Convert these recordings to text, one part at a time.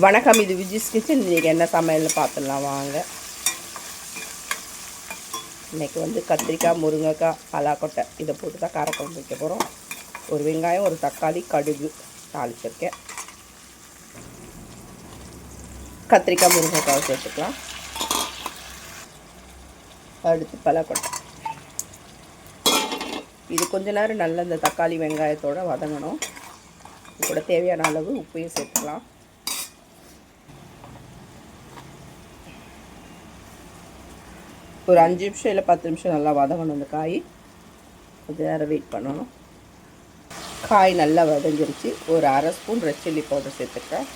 வணக்கம், இது விஜிஸ் கிச்சன். இன்றைக்கி என்ன சமையல்னு பார்த்துடலாம் வாங்க. இன்றைக்கி வந்து கத்திரிக்காய், முருங்கைக்காய், பலாக்கொட்டை இதை போட்டு தான் காரக்குழம்பு வைக்க போகிறோம். ஒரு வெங்காயம், ஒரு தக்காளி, கடுகு தாளிச்சிருக்கேன். கத்திரிக்காய், முருங்கைக்காய் சேர்த்துக்கலாம். அடுத்து பலாக்கொட்டை. இது கொஞ்ச நேரம் நல்லா இந்த தக்காளி வெங்காயத்தோடு வதங்கணும். இது கூட தேவையான அளவு உப்பையும் சேர்த்துக்கலாம். ஒரு 5 நிமிஷம் இல்லை 10 நிமிஷம் நல்லா வதங்கணும். இந்த காய் கொஞ்சம் நேரம் வெயிட் பண்ணணும். காய் நல்லா வதங்கிருச்சு. ஒரு அரை ஸ்பூன் ரெட் சில்லி பவுடர் சேர்த்துக்கிறேன்.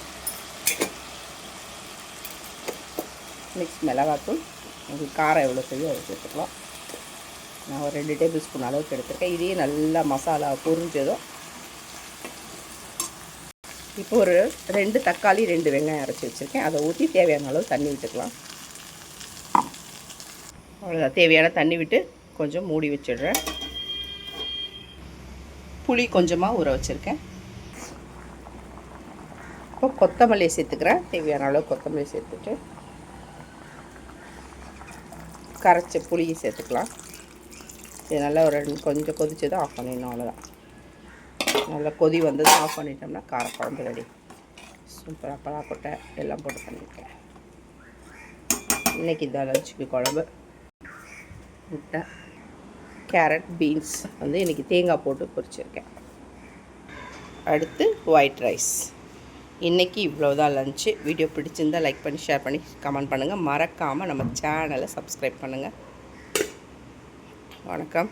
மிக்ஸ் மிளகாத்தூள், உங்களுக்கு காரம் எவ்வளோ செய்யும் அதை சேர்த்துக்கலாம். நான் ஒரு 2 டேபிள் ஸ்பூன் அளவுக்கு எடுத்துருக்கேன். இதையும் நல்லா மசாலா பொரிஞ்சதும் இப்போ ஒரு 2 தக்காளி 2 வெங்காயம் அரைச்சி வச்சுருக்கேன். அதை ஊற்றி தேவையான அளவு தண்ணி விட்டுக்கலாம். அவ்வளோதான், தேவையான தண்ணி விட்டு கொஞ்சம் மூடி வச்சிடுறேன். புளி கொஞ்சமாக ஊற வச்சுருக்கேன். இப்போ கொத்தமல்லி சேர்த்துக்கிறேன். தேவையான அளவு கொத்தமல்லி சேர்த்துட்டு கரைச்ச புளியை சேர்த்துக்கலாம். இது நல்லா ஒரு கொஞ்சம் கொதிச்சு தான் ஆஃப் பண்ணிடணும். அவ்வளோதான், நல்லா கொதி வந்தது ஆஃப் பண்ணிட்டோம்னா காரக்குழம்பு ரெடி. சூப்பராக பலாக்கொட்டை எல்லாம் போட்டு பண்ணியிருக்கேன். இன்றைக்கி இந்த லஞ்சுக்கு குழம்பு முட்டை, கேரட், பீன்ஸ் வந்து இன்றைக்கி தேங்காய் போட்டு பொரிச்சிருக்கேன். அடுத்து ஒயிட் ரைஸ். இன்றைக்கி இவ்வளோதான் லஞ்சு. வீடியோ பிடிச்சிருந்தால் லைக் பண்ணி, ஷேர் பண்ணி, கமெண்ட் பண்ணுங்கள். மறக்காமல் நம்ம சேனலை சப்ஸ்கிரைப் பண்ணுங்கள். வணக்கம்.